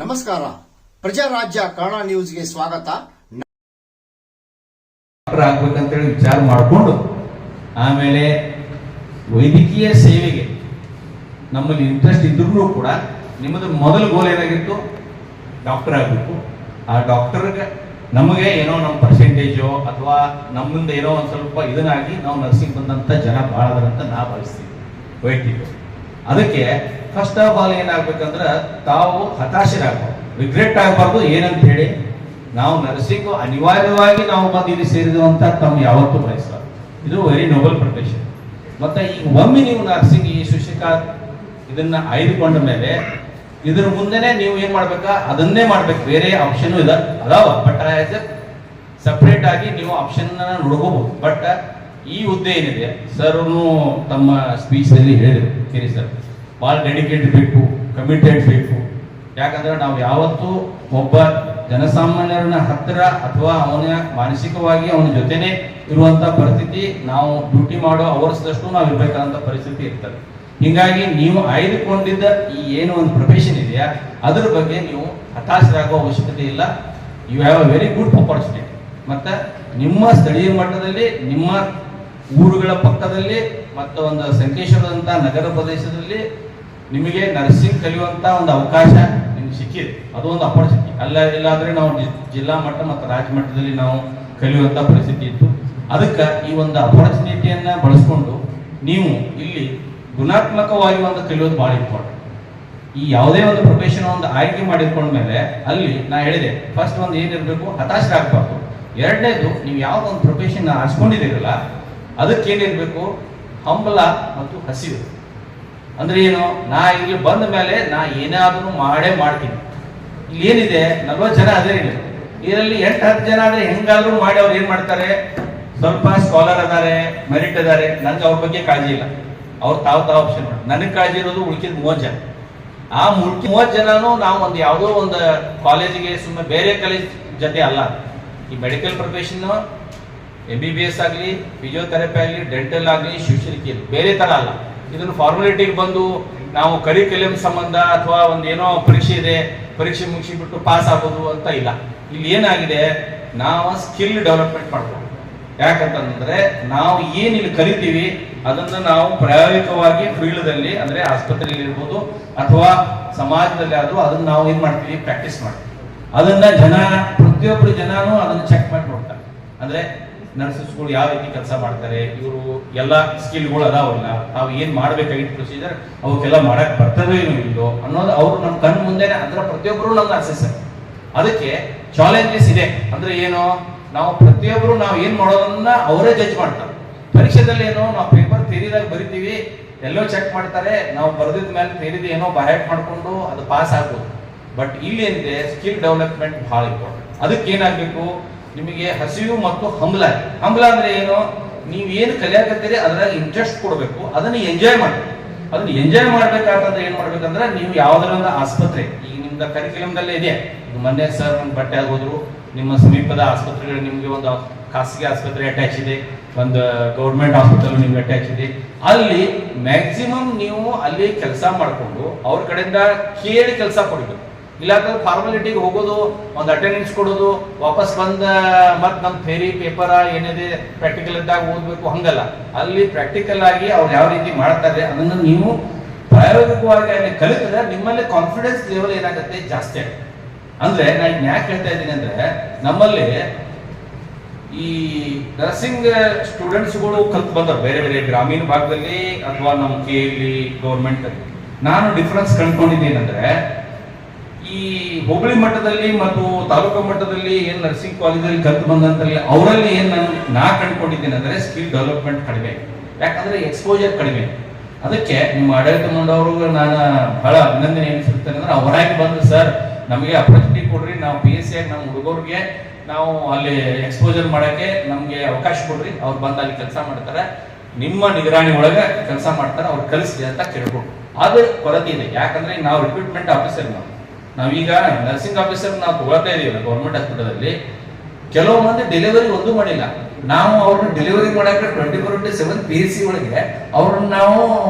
ನಮಸ್ಕಾರ, ಪ್ರಜಾರಾಜ್ಯ ಕನ್ನಡ ನ್ಯೂಸ್ಗೆ ಸ್ವಾಗತ. ಆಗ್ಬೇಕಂತೇಳಿ ವಿಚಾರ ಮಾಡಿಕೊಂಡು ಆಮೇಲೆ ವೈದ್ಯಕೀಯ ಸೇವೆಗೆ ನಮ್ಮಲ್ಲಿ ಇಂಟ್ರೆಸ್ಟ್ ಇದ್ರೂ ಕೂಡ ನಿಮ್ಮದು ಮೊದಲ ಗೋಲ್ ಏನಾಗಿತ್ತು? ಡಾಕ್ಟರ್ ಆಗಬೇಕು. ಆ ಡಾಕ್ಟರ್ಗೆ ನಮಗೆ ಏನೋ ನಮ್ಮ ಪರ್ಸೆಂಟೇಜು ಅಥವಾ ನಮ್ಮಿಂದ ಏನೋ ಒಂದು ಸ್ವಲ್ಪ ಇದನ್ನಾಗಿ ನಾವು ನರ್ಸಿಂಗ್ ಬಂದಂಥ ಜನ ಭಾಳ ಅದರಂತ ನಾ ಭಾವಿಸ್ತೀವಿ ವೈಯಕ್ತಿಕ. ಅದಕ್ಕೆ ಫಸ್ಟ್ ಆಫ್ ಆಲ್ ಏನಾಗ್ಬೇಕಂದ್ರೆ ತಾವು ಹತಾಶರಾಗಬಾರ್ದು, ರಿಗ್ರೆಟ್ ಆಗಬಾರ್ದು. ಏನಂತ ಹೇಳಿ ನಾವು ನರ್ಸಿಂಗ್ ಅನಿವಾರ್ಯವಾಗಿ ನಾವು ಬಂದು ಇಲ್ಲಿ ಸೇರಿದೆವು ಅಂತ ತಮ್ಮ ಯಾವತ್ತೂ ಬಯಸಬಾರ್ದು. ಇದು ವೆರಿ ನೋಬಲ್ ಪ್ರೊಫೆಷನ್. ಮತ್ತೆ ಈಗ ಒಮ್ಮೆ ನೀವು ನರ್ಸಿಂಗ್ ಈ ಶಿಕ್ಷಕ ಇದನ್ನ ಆಯ್ದುಕೊಂಡ ಮೇಲೆ ಇದ್ರ ಮುಂದೆನೆ ನೀವು ಏನ್ ಮಾಡ್ಬೇಕಾ ಅದನ್ನೇ ಮಾಡ್ಬೇಕು. ಬೇರೆ ಆಪ್ಷನ್ ಅದಾವ, ಬಟ್ ಆಸ್ ಎ ಸಪ್ರೇಟ್ ಆಗಿ ನೀವು ಆಪ್ಷನ್ ನೋಡ್ಕೋಬಹುದು. ಬಟ್ ಈ ಹುದ್ದೆ ಏನಿದೆ ಸರ್ ತಮ್ಮ ಸ್ಪೀಚ್ ಅಲ್ಲಿ ಹೇಳಿದ್ರು, ಕೇಳಿ ಸರ್, ಭಾಳ ಡೆಡಿಕೇಟ್ ಬೇಕು, ಕಮಿಟೆಡ್ ಬೇಕು. ಯಾಕಂದ್ರೆ ನಾವು ಯಾವತ್ತೂ ಒಬ್ಬ ಜನಸಾಮಾನ್ಯರನ್ನ ಹತ್ತಿರ ಅಥವಾ ಅವನ ಮಾನಸಿಕವಾಗಿ ಅವನ ಜೊತೆನೆ ಇರುವಂತ ಪರಿಸ್ಥಿತಿ, ನಾವು ಡ್ಯೂಟಿ ಮಾಡೋ ಅವರ್ಸ್ದಷ್ಟು ನಾವು ಇರ್ಬೇಕಾದಂತ ಪರಿಸ್ಥಿತಿ ಇರ್ತದೆ. ಹೀಗಾಗಿ ನೀವು ಆಯ್ದುಕೊಂಡಿದ್ದ ಈ ಏನು ಒಂದು ಪ್ರೊಫೆಷನ್ ಇದೆಯಾ ಅದ್ರ ಬಗ್ಗೆ ನೀವು ಹತಾಶರಾಗುವ ಅವಶ್ಯಕತೆ ಇಲ್ಲ. You have a very good opportunity. ಮತ್ತೆ ನಿಮ್ಮ ಸ್ಥಳೀಯ ಮಟ್ಟದಲ್ಲಿ, ನಿಮ್ಮ ಊರುಗಳ ಪಕ್ಕದಲ್ಲಿ ಮತ್ತು ಒಂದು ಸಂಕೇಶ್ವರದಂತ ನಗರ ಪ್ರದೇಶದಲ್ಲಿ ನಿಮಗೆ ನರ್ಸಿಂಗ್ ಕಲಿಯುವಂತ ಒಂದು ಅವಕಾಶ ನಿಮ್ಗೆ ಸಿಕ್ಕಿದೆ. ಅದು ಒಂದು ಅಪರ್ಚುನಿಟಿ ಅಲ್ಲ. ಇಲ್ಲಾಂದ್ರೆ ನಾವು ಜಿಲ್ಲಾ ಮಟ್ಟ ಮತ್ತು ರಾಜ್ಯ ಮಟ್ಟದಲ್ಲಿ ನಾವು ಕಲಿಯುವಂತ ಪರಿಸ್ಥಿತಿ ಇತ್ತು. ಅದಕ್ಕೆ ಈ ಒಂದು ಅಪರ್ಚುನಿಟಿಯನ್ನ ಬಳಸ್ಕೊಂಡು ನೀವು ಇಲ್ಲಿ ಗುಣಾತ್ಮಕವಾಗಿ ಒಂದು ಕಲಿಯೋದು ಭಾಳ ಇಂಪಾರ್ಟೆಂಟ್. ಈ ಯಾವುದೇ ಒಂದು ಪ್ರೊಫೆಷನ್ ಒಂದು ಆಯ್ಕೆ ಮಾಡಿಕೊಂಡ್ಮೇಲೆ ಅಲ್ಲಿ ನಾ ಹೇಳಿದೆ, ಫಸ್ಟ್ ಒಂದು ಏನಿರಬೇಕು, ಹತಾಶರಾಗಬಾರ್ದು. ಎರಡನೇದು, ನೀವು ಯಾವ್ದೊಂದು ಪ್ರೊಫೆಷನ್ ಆರಿಸ್ಕೊಂಡಿದ್ದೀರಲ್ಲ ಅದಕ್ಕೇನಿರ್ಬೇಕು, ಹಂಬಲ ಮತ್ತು ಹಸಿವು. ಅಂದ್ರೆ ಏನು, ನಾ ಇಲ್ಲಿ ಬಂದ ಮೇಲೆ ನಾ ಏನಾದ್ರೂ ಮಾಡೇ ಮಾಡ್ತೀನಿ. ಇಲ್ಲಿ ಏನಿದೆ 40 ಜನ ಅದೇ ಇಲ್ಲ, ಇದರಲ್ಲಿ 8-10 ಜನ ಆದ್ರೆ ಹೆಂಗಾದ್ರೂ ಮಾಡಿ ಅವ್ರು ಏನ್ ಮಾಡ್ತಾರೆ, ಸ್ವಲ್ಪ ಸ್ಕಾಲರ್ ಅದಾರೆ, ಮೆರಿಟ್ ಅದಾರೆ, ನನ್ಗೆ ಅವ್ರ ಬಗ್ಗೆ ಕಾಳಜಿ ಇಲ್ಲ, ಅವ್ರು ತಾವು ಆಪ್ಷನ್ ಮಾಡಿ. ನನಗೆ ಕಾಳಜಿ ಇರೋದು ಉಳ್ಕಿದ 30 ಜನ. ಆ 30 ಜನನು ನಾವು ಒಂದು ಯಾವುದೋ ಒಂದು ಕಾಲೇಜಿಗೆ ಸುಮ್ಮನೆ ಬೇರೆ ಕಾಲೇಜ್ ಜೊತೆ ಅಲ್ಲ. ಈ ಮೆಡಿಕಲ್ ಪ್ರೊಫೆಷನ್ MBBS ಆಗಲಿ, ಫಿಸಿಯೋಥೆರಪಿ ಆಗಲಿ, ಡೆಂಟಲ್ ಆಗಲಿ, ಶಿವಶಿಲ್ಕಿ ಬೇರೆ ತರ ಅಲ್ಲ. ಇದನ್ನು ಫಾರ್ಮಾಲಿಟಿಗೆ ಬಂದು ನಾವು ಕರಿಕ್ಯುಲಮ್ ಸಂಬಂಧ ಅಥವಾ ಒಂದು ಏನೋ ಪರೀಕ್ಷೆ ಇದೆ, ಪರೀಕ್ಷೆ ಮುಗಿಸಿಬಿಟ್ಟು ಪಾಸ್ ಆಗೋದು ಅಂತ ಇಲ್ಲ. ಇಲ್ಲಿ ಏನಾಗಿದೆ, ನಾವು ಸ್ಕಿಲ್ ಡೆವಲಪ್ಮೆಂಟ್ ಮಾಡ್ಬೋದು. ಯಾಕಂತಂದ್ರೆ ನಾವು ಏನ್ ಇಲ್ಲಿ ಕಲಿತೀವಿ ಅದನ್ನ ನಾವು ಪ್ರಾಯೋಗಿಕವಾಗಿ ಫೀಲ್ಡ್ದಲ್ಲಿ, ಅಂದ್ರೆ ಆಸ್ಪತ್ರೆಯಲ್ಲಿ ಇರ್ಬೋದು ಅಥವಾ ಸಮಾಜದಲ್ಲಿ ಆದ್ರೂ ಅದನ್ನ ನಾವು ಏನ್ ಮಾಡ್ತೀವಿ, ಪ್ರಾಕ್ಟೀಸ್ ಮಾಡ್ತೀವಿ. ಅದನ್ನ ಪ್ರತಿಯೊಬ್ಬರು ಜನನು ಅದನ್ನ ಚೆಕ್ ಮಾಡಿ ನೋಡ್ತಾರೆ. ಅಂದ್ರೆ ನರ್ಸಸ್ಗಳು ಯಾವ ರೀತಿ ಕೆಲಸ ಮಾಡ್ತಾರೆ, ಇವರು ಎಲ್ಲ ಸ್ಕಿಲ್ಗಳು ಅದಾವಲ್ಲ, ನಾವು ಏನ್ ಮಾಡ್ಬೇಕಾಗಿತ್ತು ಪ್ರೊಸೀಜರ್ ಅವಕ್ಕೆಲ್ಲ ಮಾಡಕ್ ಬರ್ತದೋ ಏನೋ ಇಲ್ಲೋ ಅನ್ನೋದು ಅವ್ರು ನಮ್ಮ ಕಣ್ಣು ಮುಂದೆನೆ, ಅದರ ಪ್ರತಿಯೊಬ್ಬರು ನಮ್ಗೆ ಅಸೆಸರ್. ಅದಕ್ಕೆ ಚಾಲೆಂಜಸ್ ಇದೆ. ಅಂದ್ರೆ ಏನು, ನಾವು ಪ್ರತಿಯೊಬ್ಬರು ನಾವು ಏನ್ ಮಾಡೋದನ್ನ ಅವರೇ ಜಡ್ಜ್ ಮಾಡ್ತಾರೆ. ಪರೀಕ್ಷೆದಲ್ಲಿ ಏನೋ ನಾವು ಪೇಪರ್ ಥಿಯರಿದಾಗ ಬರಿತೀವಿ, ಎಲ್ಲೋ ಚೆಕ್ ಮಾಡ್ತಾರೆ, ನಾವು ಬರೆದಿದ ಮೇಲೆ ಥಿಯರಿದ ಏನೋ ಬಹ್ಯಾಟ್ ಮಾಡ್ಕೊಂಡು ಅದು ಪಾಸ್ ಆಗ್ಬೋದು. ಬಟ್ ಇಲ್ಲಿ ಏನಿದೆ, ಸ್ಕಿಲ್ ಡೆವಲಪ್ಮೆಂಟ್ ಬಹಳ ಇಂಪಾರ್ಟೆಂಟ್. ಅದಕ್ಕೆ ಏನಾಗಬೇಕು, ನಿಮಗೆ ಹಸಿವು ಮತ್ತು ಹಂಬಲ. ಹಂಬಲ ಅಂದ್ರೆ ಏನು, ನೀವು ಏನು ಕಲಿಯಾಕತ್ತೀರಿ ಅದ್ರಾಗ ಇಂಟ್ರೆಸ್ಟ್ ಕೊಡಬೇಕು, ಅದನ್ನ ಎಂಜಾಯ್ ಮಾಡಬೇಕು. ಅದನ್ನ ಎಂಜಾಯ್ ಮಾಡ್ಬೇಕಾದ್ರೆ ಏನ್ ಮಾಡ್ಬೇಕಂದ್ರೆ, ನೀವು ಯಾವ್ದಾರ ಒಂದು ಆಸ್ಪತ್ರೆ, ಈಗ ನಿಮ್ದ ಕರಿಕ್ಯುಲಮ್ದಲ್ಲೇ ಇದೆ, ಮೊನ್ನೆ ಸರ್ ಒಂದು ಬಟ್ಟೆ ಆಗೋದ್ರು, ನಿಮ್ಮ ಸಮೀಪದ ಆಸ್ಪತ್ರೆಗಳು ನಿಮ್ಗೆ ಒಂದು ಖಾಸಗಿ ಆಸ್ಪತ್ರೆ ಅಟ್ಯಾಚ್ ಇದೆ, ಒಂದು ಗೌರ್ಮೆಂಟ್ ಹಾಸ್ಪಿಟಲ್ ನಿಮ್ಗೆ ಅಟ್ಯಾಚ್ ಇದೆ. ಅಲ್ಲಿ ಮ್ಯಾಕ್ಸಿಮಮ್ ನೀವು ಅಲ್ಲಿ ಕೆಲಸ ಮಾಡಿಕೊಂಡು ಅವ್ರ ಕಡೆಯಿಂದ ಕೇಳಿ ಕೆಲಸ ಕೊಡಬೇಕು. ಇಲ್ಲಾಂದ್ರೆ ಫಾರ್ಮಾಲಿಟಿಗೆ ಹೋಗೋದು, ಒಂದು ಅಟೆಂಡೆನ್ಸ್ ಕೊಡೋದು, ವಾಪಸ್ ಬಂದ ಮತ್ತೆ ನಮ್ಮ ಥೇರಿ ಪೇಪರ್ ಏನಿದೆ ಪ್ರಾಕ್ಟಿಕಲ್ ಇದ್ದಾಗ ಓದ್ಬೇಕು, ಹಂಗಲ್ಲ. ಅಲ್ಲಿ ಪ್ರಾಕ್ಟಿಕಲ್ ಆಗಿ ಅವ್ರು ಯಾವ ರೀತಿ ಮಾಡ್ತಾರೆ ಅದನ್ನು ನೀವು ಪ್ರಾಯೋಗಿಕವಾಗಿ ಅಲ್ಲಿ ಕಲಿತರೆ ನಿಮ್ಮಲ್ಲಿ ಕಾನ್ಫಿಡೆನ್ಸ್ ಲೆವೆಲ್ ಏನಾಗುತ್ತೆ, ಜಾಸ್ತಿ ಆಗುತ್ತೆ. ಅಂದ್ರೆ ನಾನು ಯಾಕೆ ಹೇಳ್ತಾ ಇದ್ದೀನಿ ಅಂದ್ರೆ, ನಮ್ಮಲ್ಲಿ ಈ ನರ್ಸಿಂಗ್ ಸ್ಟೂಡೆಂಟ್ಸ್ಗಳು ಕಲ್ತು ಬಂದರು ಬೇರೆ ಬೇರೆ ಗ್ರಾಮೀಣ ಭಾಗದಲ್ಲಿ ಅಥವಾ ನಮ್ಮ KLE ಗೌರ್ಮೆಂಟ್. ನಾನು ಡಿಫರೆನ್ಸ್ ಕಂಡುಕೊಂಡಿದ್ದೇನೆಂದ್ರೆ, ಈ ಹೋಬಳಿ ಮಟ್ಟದಲ್ಲಿ ಮತ್ತು ತಾಲೂಕು ಮಟ್ಟದಲ್ಲಿ ಏನ್ ನರ್ಸಿಂಗ್ ಕಾಲೇಜಲ್ಲಿ ಕಲ್ತು ಬಂದಂತಲ್ಲಿ ಅವರಲ್ಲಿ ಏನ್ ನಾ ಕಂಡುಕೊಂಡಿದ್ದೇನೆ ಅಂದ್ರೆ, ಸ್ಕಿಲ್ ಡೆವಲಪ್ಮೆಂಟ್ ಕಡಿಮೆ. ಯಾಕಂದ್ರೆ ಎಕ್ಸ್ಪೋಜರ್ ಕಡಿಮೆ. ಅದಕ್ಕೆ ನಿಮ್ಮ ಆಡಳಿತ ಮಂಡಳಿಯವ್ರಿಗೆ ನಾನು ಬಹಳ ಅಭಿನಂದನೆ ಏನಿಸುತ್ತೇನೆ ಅಂದ್ರೆ, ಅವರಾಗಿ ಬಂದು ಸರ್ ನಮಗೆ ಅಪರ್ಚುನಿಟಿ ಕೊಡ್ರಿ, ನಾವು PSC ಆಗಿ ನಮ್ಮ ಹುಡುಗರಿಗೆ ನಾವು ಅಲ್ಲಿ ಎಕ್ಸ್ಪೋಜರ್ ಮಾಡಕ್ಕೆ ನಮ್ಗೆ ಅವಕಾಶ ಕೊಡ್ರಿ, ಅವ್ರು ಬಂದು ಅಲ್ಲಿ ಕೆಲಸ ಮಾಡ್ತಾರೆ, ನಿಮ್ಮ ನಿಗರಾಣಿ ಒಳಗೆ ಕೆಲಸ ಮಾಡ್ತಾರೆ, ಅವ್ರು ಕಲಿಸ್ಲಿ ಅಂತ ಕೇಳ್ಬೋದು. ಅದು ಕೊರತೆ ಇದೆ. ಯಾಕಂದ್ರೆ ನಾವು ರಿಕ್ರೂಟ್ಮೆಂಟ್ ಆಫೀಸರ್, ನಾವೀಗ ನರ್ಸಿಂಗ್ ಆಫೀಸರ್ ನಾವು ತಗೊಳ್ತಾ ಇದೀವಿ ಗೌರ್ಮೆಂಟ್ ಹಾಸ್ಪಿಟಲ್ ಅಲ್ಲಿ. ಕೆಲವು ಮಂದಿ ಡೆಲಿವರಿ ಒಂದು ಮಾಡಿಲ್ಲ. ನಾವು ಅವ್ರನ್ನ ಡೆಲಿವರಿ ಮಾಡಕ್ಕೆ 24/7 PSC ಒಳಗೆ ಅವ್ರನ್ನ ನಾವು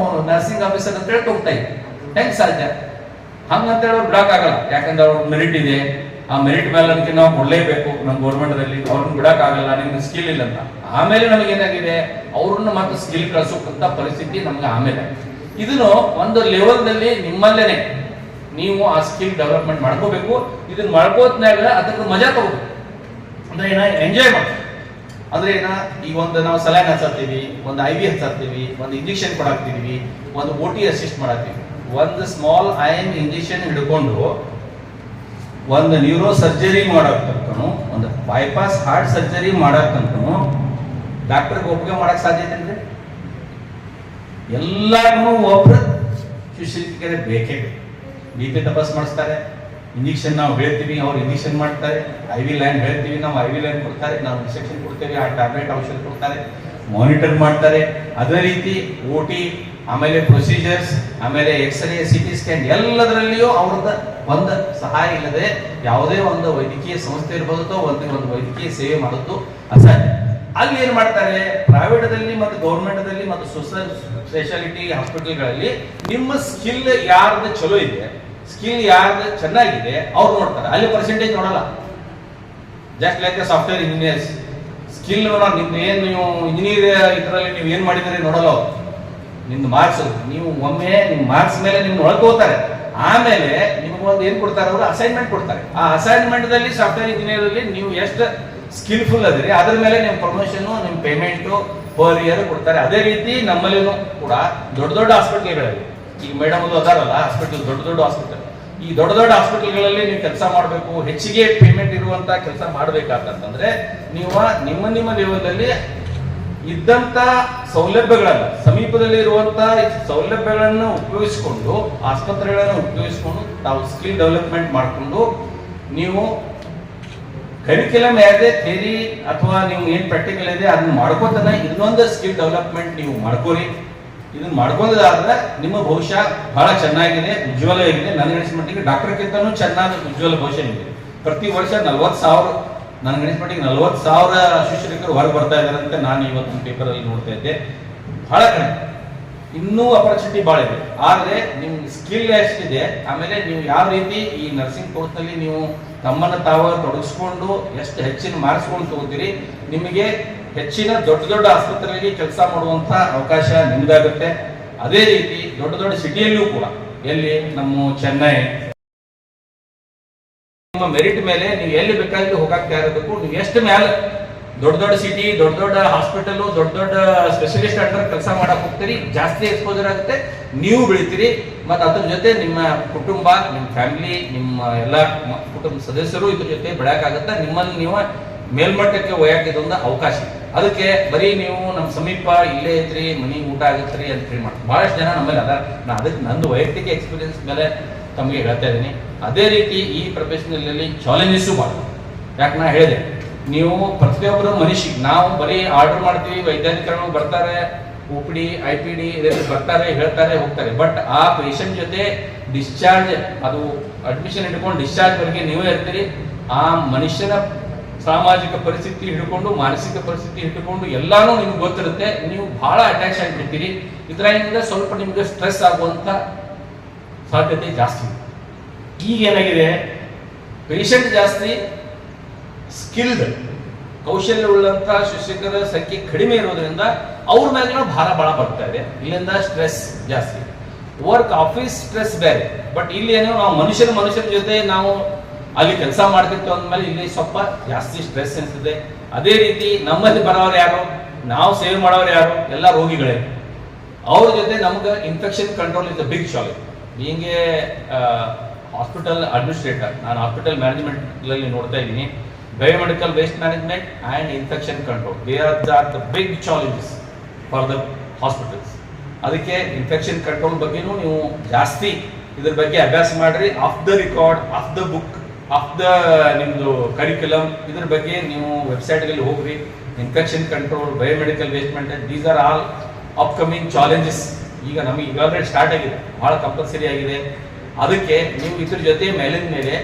ನರ್ಸಿಂಗ್ ಆಫೀಸರ್ ಅಂತ ಹೇಳಿ ಹೋಗ್ತಾ ಇದ್ವಿ. ಹೆಂಗ್ ಸಾಧ್ಯ? ಹಂಗಂತೇಳಿ ಅವ್ರು ಬಿಡಕ್ ಆಗಲ್ಲ. ಯಾಕಂದ್ರೆ ಅವ್ರ ಮೆರಿಟ್ ಇದೆ, ಆ ಮೆರಿಟ್ ಮೇಲೆ ಅದಕ್ಕೆ ನಾವು ಕೊಡ್ಲೇಬೇಕು. ನಮ್ಮ ಗೌರ್ಮೆಂಟ್ದಲ್ಲಿ ಅವ್ರನ್ನ ಬಿಡಕ್ ಆಗಲ್ಲ, ನಿಮ್ಗೆ ಸ್ಕಿಲ್ ಇಲ್ಲ ಅಂತ. ಆಮೇಲೆ ನಮಗೆ ಏನಾಗಿದೆ, ಅವ್ರನ್ನ ಮತ್ತೆ ಸ್ಕಿಲ್ ಕಳ್ಸೋಕಂತ ಪರಿಸ್ಥಿತಿ ನಮ್ಗೆ ಆಮೇಲೆ. ಇದನ್ನು ಒಂದು ಲೆವೆಲ್ನಲ್ಲಿ ನಿಮ್ಮಲ್ಲೇನೆ ನೀವು ಆ ಸ್ಕಿಲ್ ಡೆವಲಪ್ಮೆಂಟ್ ಮಾಡ್ಕೋಬೇಕು. ಇದನ್ನ ಮಾಡ್ಕೋತ್ನಾಗ ಅದಕ್ಕೆ ಮಜಾ ತಗೋಬೇಕು. ಅಂದ್ರೆ ಏನ ಎಂಜಾಯ್ ಮಾಡ್ತೀವಿ. ಅಂದ್ರೆ ಏನ, ಈಗ ಒಂದು ನಾವು ಸಲೈನ್ ಹಚ್ಚಾತೀವಿ, ಒಂದು IV ಹಚ್ಚಾತೀವಿ, ಒಂದು ಇಂಜೆಕ್ಷನ್ ಕೊಡಾಕ್ತಿದೀವಿ, ಒಂದು OT ಅಸಿಸ್ಟ್ ಮಾಡಾಕ್ತಿವಿ. ಒಂದು ಸ್ಮಾಲ್ ಐನ್ ಇಂಜೆಕ್ಷನ್ ಹಿಡ್ಕೊಂಡು ಒಂದು ನ್ಯೂರೋ ಸರ್ಜರಿ ಮಾಡಕ್ಕಂತನು, ಒಂದು ಬೈಪಾಸ್ ಹಾರ್ಟ್ ಸರ್ಜರಿ ಮಾಡಕ್ಕಂತನು ಡಾಕ್ಟರ್ಗೆ ಒಪ್ಪಿಗೆ ಮಾಡಕ್ ಸಾಧ್ಯತೆ ಇದೆ? ಎಲ್ಲಾನು ಒಬ್ರು ಶುಶ್ರೂಷಕರೇ ಬೇಕೇ ಬೇಕು. BP ತಪಾಸ್ ಮಾಡಿಸ್ತಾರೆ, ಇಂಜೆಕ್ಷನ್ ನಾವು ಹೇಳ್ತೀವಿ, ಅವ್ರು ಇಂಜೆಕ್ಷನ್ ಮಾಡ್ತಾರೆ. IV ಲೈನ್ ಹೇಳ್ತೀವಿ, ನಾವು IV ಲೈನ್ ಕೊಡ್ತಾರೆ, ನಾವು ಇನ್ಸ್ಟ್ರಕ್ಷನ್ ಕೊಡ್ತೇವೆ, ಆ ಟ್ಯಾಬ್ಲೆಟ್ ಔಷಧ ಕೊಡ್ತಾರೆ, ಮಾನಿಟರ್ ಮಾಡ್ತಾರೆ. ಅದೇ ರೀತಿ OT, ಆಮೇಲೆ ಪ್ರೊಸೀಜರ್ಸ್, ಆಮೇಲೆ ಎಕ್ಸ್ರೇ, CT ಸ್ಕ್ಯಾನ್ ಎಲ್ಲದರಲ್ಲಿಯೂ ಅವ್ರದ್ದು ಒಂದು ಸಹಾಯ ಇಲ್ಲದೆ ಯಾವುದೇ ಒಂದು ವೈದ್ಯಕೀಯ ಸಂಸ್ಥೆ ಇರ್ಬೋದು ಅಥವಾ ಒಂದು ವೈದ್ಯಕೀಯ ಸೇವೆ ಮಾಡೋದು ಅಸಾಧ್ಯ. ಅಲ್ಲಿ ಏನ್ ಮಾಡ್ತಾರೆ, ಪ್ರೈವೇಟ್ದಲ್ಲಿ ಮತ್ತು ಗೌರ್ಮೆಂಟ್ದಲ್ಲಿ ಮತ್ತು ಸ್ಪೆಷಾಲಿಟಿ ಹಾಸ್ಪಿಟಲ್ಗಳಲ್ಲಿ ನಿಮ್ಮ ಸ್ಕಿಲ್ ಯಾರ್ದು ಚಲೋ ಇದೆ, ಸ್ಕಿಲ್ ಯಾರ್ದು ಚೆನ್ನಾಗಿದೆ ಅವ್ರು ನೋಡ್ತಾರೆ. ಅಲ್ಲಿ ಪರ್ಸೆಂಟೇಜ್ ನೋಡಲ್ಲ. Just like software engineers skill ನೋಡೋಣ. ನಿಮ್ದು ಏನು ನೀವು ಇಂಜಿನಿಯರ್ ಇದರಲ್ಲಿ ನೀವು ಏನ್ ಮಾಡಿದ್ರೆ ನೋಡಲ್ಲ ಅವ್ರು. ನಿಮ್ದು ಮಾರ್ಕ್ಸ್, ನೀವು ಒಮ್ಮೆ ನಿಮ್ಮ ಮಾರ್ಕ್ಸ್ ಮೇಲೆ ನಿಮ್ಗೆ ಒಳಗೋತಾರೆ. ಆಮೇಲೆ ನಿಮ್ಗೆ ಒಂದು ಏನ್ ಕೊಡ್ತಾರೆ, ಅವರು ಅಸೈನ್ಮೆಂಟ್ ಕೊಡ್ತಾರೆ. ಆ ಅಸೈನ್ಮೆಂಟ್ ದಲ್ಲಿ ಸಾಫ್ಟ್ವೇರ್ ಇಂಜಿನಿಯರ್ ಅಲ್ಲಿ ನೀವು ಎಷ್ಟು ಸ್ಕಿಲ್ಫುಲ್ ಅದ್ರಿ ಅದ್ರ ಮೇಲೆ ನಿಮ್ ಪ್ರಮೋಷನ್, ನಿಮ್ ಪೇಮೆಂಟ್ ಪರ್ ಇಯರ್ ಕೊಡ್ತಾರೆ. ಅದೇ ರೀತಿ ನಮ್ಮಲ್ಲಿನೂ ಕೂಡ ದೊಡ್ಡ ದೊಡ್ಡ ಹಾಸ್ಪಿಟಲ್ಗಳಲ್ಲಿ, ಈಗ ಮೇಡಮ್ ಅದಾರಲ್ಲ ಹಾಸ್ಪಿಟಲ್, ದೊಡ್ಡ ದೊಡ್ಡ ಹಾಸ್ಪಿಟಲ್, ಈ ದೊಡ್ಡ ದೊಡ್ಡ ಹಾಸ್ಪಿಟಲ್ಗಳಲ್ಲಿ ನೀವು ಕೆಲಸ ಮಾಡಬೇಕು, ಹೆಚ್ಚಿಗೆ ಪೇಮೆಂಟ್ ಇರುವಂತ ಕೆಲಸ ಮಾಡ್ಬೇಕಂತಂದ್ರೆ ನೀವು ನಿಮ್ಮ ಲೆವೆಲ್ ಅಲ್ಲಿ ಇದ್ದಂತ ಸೌಲಭ್ಯಗಳನ್ನ, ಸಮೀಪದಲ್ಲಿ ಇರುವಂತ ಸೌಲಭ್ಯಗಳನ್ನು ಉಪಯೋಗಿಸಿಕೊಂಡು, ಆಸ್ಪತ್ರೆಗಳನ್ನು ಉಪಯೋಗಿಸಿಕೊಂಡು ತಾವು ಸ್ಕಿಲ್ ಡೆವಲಪ್ಮೆಂಟ್ ಮಾಡಿಕೊಂಡು ನೀವು ಕರಿಕ್ಯುಲಮ್ ಯಾವುದೇ ಥಿಯರಿ ಅಥವಾ ನೀವು ಏನ್ ಪ್ರಾಕ್ಟಿಕಲ್ ಇದೆ ಅದನ್ನ ಮಾಡ್ಕೋತಾನೆ ಇನ್ನೊಂದು ಸ್ಕಿಲ್ ಡೆವಲಪ್ಮೆಂಟ್ ನೀವು ಮಾಡ್ಕೋರಿ. ಇದನ್ನ ಮಾಡ್ಕೊಂಡಾದ್ರೆ ನಿಮ್ಮ ಭವಿಷ್ಯ ಬಹಳ ಚೆನ್ನಾಗಿದೆ, ಉಜ್ವಲ ಆಗಿದೆ. ನನ್ನ ಅನಿಸ್ಮಟ್ಟಿಗೆ ಡಾಕ್ಟರ್ಗಿಂತನೂ ಚೆನ್ನಾಗಿ ಉಜ್ವಲ ಭವಿಷ್ಯ ಇದೆ. ಪ್ರತಿ ವರ್ಷ 40,000, ನನ್ನ ಅನಿಸ್ಮಟ್ಟಿಗೆ 40,000 ಶಿಕ್ಷಕರು ಹೊರಗೆ ಬರ್ತಾ ಇದ್ದಾರೆ ಅಂತ ನಾನು ಇವತ್ತು ಪೇಪರ್ ಅಲ್ಲಿ ನೋಡ್ತಾ ಇದ್ದೆ. ಬಹಳ ಕಡಿಮೆ, ಇನ್ನೂ ಅಪರ್ಚುನಿಟಿ ಬಹಳ ಇದೆ. ಆದ್ರೆ ನಿಮ್ ಸ್ಕಿಲ್ ಎಷ್ಟಿದೆ, ಆಮೇಲೆ ನೀವು ಯಾವ ರೀತಿ ಈ ನರ್ಸಿಂಗ್ ಕೋರ್ಸ್ ನಲ್ಲಿ ನೀವು ತಮ್ಮನ್ನು ತಾವು ತೊಡಗಿಸ್ಕೊಂಡು ಎಷ್ಟು ಹೆಚ್ಚಿನ ಮಾರ್ಕ್ಸ್ಕೊಂಡು ತಗೋತೀರಿ, ನಿಮಗೆ ಹೆಚ್ಚಿನ ದೊಡ್ಡ ದೊಡ್ಡ ಆಸ್ಪತ್ರೆಗಳಿಗೆ ಕೆಲಸ ಮಾಡುವಂತ ಅವಕಾಶ ನಿಮ್ದಾಗುತ್ತೆ. ಅದೇ ರೀತಿ ದೊಡ್ಡ ದೊಡ್ಡ ಸಿಟಿಯಲ್ಲೂ ಕೂಡ, ಎಲ್ಲಿ ನಮ್ಮ ಚೆನ್ನೈ, ನಿಮ್ಮ ಮೆರಿಟ್ ಮೇಲೆ ನೀವು ಎಲ್ಲಿ ಬೇಕಾಗಿ ಹೋಗಕ್ಕೆ ಇರಬೇಕು. ನೀವು ಎಷ್ಟು ಮೇಲೆ ದೊಡ್ಡ ದೊಡ್ಡ ಸಿಟಿ, ದೊಡ್ಡ ದೊಡ್ಡ ಹಾಸ್ಪಿಟಲ್, ದೊಡ್ಡ ದೊಡ್ಡ ಸ್ಪೆಷಲಿಸ್ಟ್ ಅಂಡರ್ ಕೆಲಸ ಮಾಡಕ್ ಹೋಗ್ತೀರಿ, ಜಾಸ್ತಿ ಎಕ್ಸ್ಪೋಜರ್ ಆಗುತ್ತೆ, ನೀವು ಬೆಳಿತೀರಿ. ಮತ್ತು ಅದ್ರ ಜೊತೆ ನಿಮ್ಮ ಕುಟುಂಬ, ನಿಮ್ಮ ಫ್ಯಾಮಿಲಿ, ನಿಮ್ಮ ಎಲ್ಲ ಕುಟುಂಬ ಸದಸ್ಯರು ಇದ್ರ ಜೊತೆ ಬೆಳೆಯಕ್ಕಾಗತ್ತೆ. ನಿಮ್ಮನ್ನು ನೀವು ಮೇಲ್ಮಟ್ಟಕ್ಕೆ ಒಯ್ಯಾಕಿದೊಂದು ಅವಕಾಶ. ಅದಕ್ಕೆ ಬರೀ ನೀವು ನಮ್ಮ ಸಮೀಪ ಇಲ್ಲೇ ಇದ್ರಿ, ಮನಿ ಊಟ ಆಗತ್ರಿ ಅಂತ ಹೇಳಿ ಮಾಡ್ತೀವಿ. ಬಹಳಷ್ಟು ಜನ ನಮ್ಮಲ್ಲಿ ಅದ. ನಾ ಅದಕ್ಕೆ ನಂದು ವೈಯಕ್ತಿಕ ಎಕ್ಸ್ಪೀರಿಯನ್ಸ್ ಮೇಲೆ ತಮಗೆ ಹೇಳ್ತಾ ಇದ್ದೀನಿ. ಅದೇ ರೀತಿ ಈ ಪ್ರೊಫೆಷನಲ್ಲಿ ಚಾಲೆಂಜಸ್ಸು ಭಾಳ. ಯಾಕೆ ನಾ ಹೇಳಿದೆ, ನೀವು ಪ್ರತಿಯೊಬ್ಬರು ಮನುಷ್ಯ, ನಾವು ಬರೀ ಆರ್ಡರ್ ಮಾಡ್ತೀವಿ, ವೈಜ್ಞಾನಿಕರು ಬರ್ತಾರೆ, OPD IPD ಬರ್ತಾರೆ, ಹೇಳ್ತಾರೆ, ಹೋಗ್ತಾರೆ. ಬಟ್ ಆ ಪೇಷಂಟ್ ಜೊತೆ ಡಿಸ್ಚಾರ್ಜ್, ಅದು ಅಡ್ಮಿಷನ್ ಹಿಡ್ಕೊಂಡು ಡಿಸ್ಚಾರ್ಜ್ ವರೆಗೆ ನೀವೇ ಇರ್ತೀರಿ. ಆ ಮನುಷ್ಯನ ಸಾಮಾಜಿಕ ಪರಿಸ್ಥಿತಿ ಹಿಡ್ಕೊಂಡು, ಮಾನಸಿಕ ಪರಿಸ್ಥಿತಿ ಹಿಡ್ಕೊಂಡು ಎಲ್ಲಾನು ನಿಮ್ಗೆ ಗೊತ್ತಿರುತ್ತೆ. ನೀವು ಬಹಳ ಅಟ್ಯಾಚ್ ಆಗಿಬಿಡ್ತೀರಿ. ಇದರಿಂದ ಸ್ವಲ್ಪ ನಿಮ್ಗೆ ಸ್ಟ್ರೆಸ್ ಆಗುವಂತ ಸಾಧ್ಯತೆ ಜಾಸ್ತಿ. ಈಗ ಏನಾಗಿದೆ, ಪೇಷಂಟ್ ಜಾಸ್ತಿ, ಸ್ಕಿಲ್ಡ್ ಕೌಶಲ್ಯ ಉಳ್ಳಂತ ಶಿಕ್ಷಕರ ಸಂಖ್ಯೆ ಕಡಿಮೆ ಇರೋದ್ರಿಂದ ಅವ್ರ ಮೇಲೆ ಭಾರ ಬಹಳ ಬರ್ತಾ ಇದೆ. ಇಲ್ಲಿಂದ ಸ್ಟ್ರೆಸ್ ಜಾಸ್ತಿ. ವರ್ಕ್ ಆಫೀಸ್ ಸ್ಟ್ರೆಸ್ ಬೇರೆ, ಬಟ್ ಇಲ್ಲಿ ಏನೋ ನಾವು ಮನುಷ್ಯರ ಜೊತೆ ನಾವು ಅಲ್ಲಿ ಕೆಲಸ ಮಾಡ್ತಿರ್ತೀವಿ ಅಂದ್ಮೇಲೆ ಇಲ್ಲಿ ಸ್ವಲ್ಪ ಜಾಸ್ತಿ ಸ್ಟ್ರೆಸ್ ಅನಿಸ್ತದೆ. ಅದೇ ರೀತಿ ನಮ್ಮಲ್ಲಿ ಬರೋರು ಯಾರು, ನಾವು ಸೇವ್ ಮಾಡೋರು ಯಾರು, ಎಲ್ಲ ರೋಗಿಗಳೇ. ಅವ್ರ ಜೊತೆ ನಮ್ಗೆ infection control is a big challenge. Being a hospital administrator, ನಾನು ಹಾಸ್ಪಿಟಲ್ ಮ್ಯಾನೇಜ್ಮೆಂಟ್ ನೋಡ್ತಾ ಇದ್ದೀನಿ. Biomedical waste management and infection control, they are the big challenges for the hospitals. ಅದಕ್ಕೆ ಇನ್ಫೆಕ್ಷನ್ ಕಂಟ್ರೋಲ್ ಬಗ್ಗೆನೂ ನೀವು ಜಾಸ್ತಿ ಇದ್ರ ಬಗ್ಗೆ ಅಭ್ಯಾಸ ಮಾಡ್ರಿ. Off the record, off the book, off the ನಿಮ್ದು ಕರಿಕ್ಯುಲಮ್, ಇದ್ರ ಬಗ್ಗೆ ನೀವು ವೆಬ್ಸೈಟ್ಗಳಲ್ಲಿ ಹೋಗ್ರಿ. Infection control, biomedical waste management, these are all upcoming challenges. ಈಗ ನಮಗೆ ಈಗಾಗಲೇ ಸ್ಟಾರ್ಟ್ ಆಗಿದೆ, ಬಹಳ ಕಂಪಲ್ಸರಿ ಆಗಿದೆ. ಅದಕ್ಕೆ ನೀವು ಇದ್ರ ಜೊತೆ ಮೇಲಿನ ಮೇಲೆ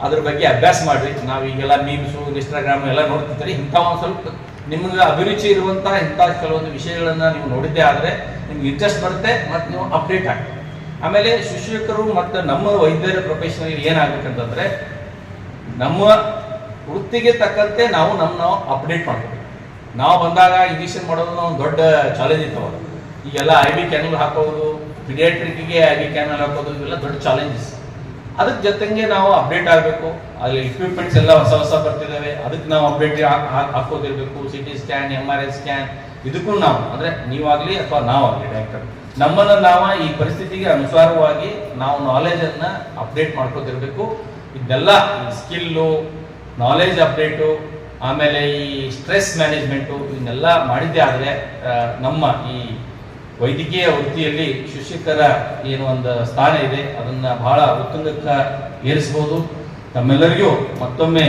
ಅದ್ರ ಬಗ್ಗೆ ಅಭ್ಯಾಸ ಮಾಡ್ರಿ. ನಾವು ಈಗೆಲ್ಲ ಮೀಮ್ಸು ಇನ್ಸ್ಟಾಗ್ರಾಮ್ ಎಲ್ಲ ನೋಡ್ತಿರ್ತೀರಿ. ಇಂಥ ಒಂದು ಸ್ವಲ್ಪ ನಿಮ್ಗೆ ಅಭಿರುಚಿ ಇರುವಂತಹ ಇಂಥ ಕೆಲವೊಂದು ವಿಷಯಗಳನ್ನ ನೀವು ನೋಡಿದ್ದೇ ಆದರೆ ನಿಮ್ಗೆ ಇಂಟ್ರೆಸ್ಟ್ ಬರುತ್ತೆ ಮತ್ತು ನೀವು ಅಪ್ಡೇಟ್ ಆಗ್ತೀರಿ. ಆಮೇಲೆ ಶಿಕ್ಷಕರು ಮತ್ತು ನಮ್ಮ ವೈದ್ಯರ ಪ್ರೊಫೆಷನಲ್ ಏನಾಗಬೇಕಂತಂದ್ರೆ ನಮ್ಮ ವೃತ್ತಿಗೆ ತಕ್ಕಂತೆ ನಾವು ಅಪ್ಡೇಟ್ ಮಾಡ್ಬೇಕು. ನಾವು ಬಂದಾಗ ಇಂಜೆಕ್ಷನ್ ಮಾಡೋದು ಒಂದು ದೊಡ್ಡ ಚಾಲೆಂಜ್ ಇತ್ತು. ಈಗೆಲ್ಲ IV ಕ್ಯಾನಲ್ ಹಾಕೋದು, ಪಿಡಿಯಾಟ್ರಿಕ್ಗೆ IV ಕ್ಯಾನಲ್ ಹಾಕೋದು, ಇವೆಲ್ಲ ದೊಡ್ಡ ಚಾಲೆಂಜಸ್. ಅದಕ್ಕೆ ಜೊತೆಗೆ ನಾವು ಅಪ್ಡೇಟ್ ಆಗಬೇಕು. ಅಲ್ಲಿ ಇಕ್ವಿಪ್ಮೆಂಟ್ಸ್ ಎಲ್ಲ ಹೊಸ ಬರ್ತಿದ್ದಾವೆ, ಅದಕ್ಕೆ ನಾವು ಅಪ್ಡೇಟ್ ಹಾಕೋದಿರ್ಬೇಕು. CT ಸ್ಕ್ಯಾನ್, MRI ಸ್ಕ್ಯಾನ್, ಇದಕ್ಕೂ ನಾವು ಅಂದರೆ ನೀವಾಗಲಿ ಅಥವಾ ನಾವಾಗಲಿ ಡಾಕ್ಟರ್ ನಮ್ಮನ್ನು ನಾವು ಈ ಪರಿಸ್ಥಿತಿಗೆ ಅನುಸಾರವಾಗಿ ನಾವು ನಾಲೆಜನ್ನು ಅಪ್ಡೇಟ್ ಮಾಡ್ಕೋತಿರ್ಬೇಕು. ಇದೆಲ್ಲ ಸ್ಕಿಲ್ಲು, ನಾಲೆಜ್ ಅಪ್ಡೇಟು, ಆಮೇಲೆ ಈ ಸ್ಟ್ರೆಸ್ ಮ್ಯಾನೇಜ್ಮೆಂಟು ಇವನ್ನೆಲ್ಲ ಮಾಡಿದ್ದೇ ಆದರೆ ನಮ್ಮ ಈ ವೈದ್ಯಕೀಯ ವೃತ್ತಿಯಲ್ಲಿ ಶಿಕ್ಷಕರ ಏನು ಒಂದು ಸ್ಥಾನ ಇದೆ ಅದನ್ನು ಬಹಳ ಉತ್ತುಂಗಕ್ಕೆ ಏರಿಸ್ಬೋದು. ತಮ್ಮೆಲ್ಲರಿಗೂ ಮತ್ತೊಮ್ಮೆ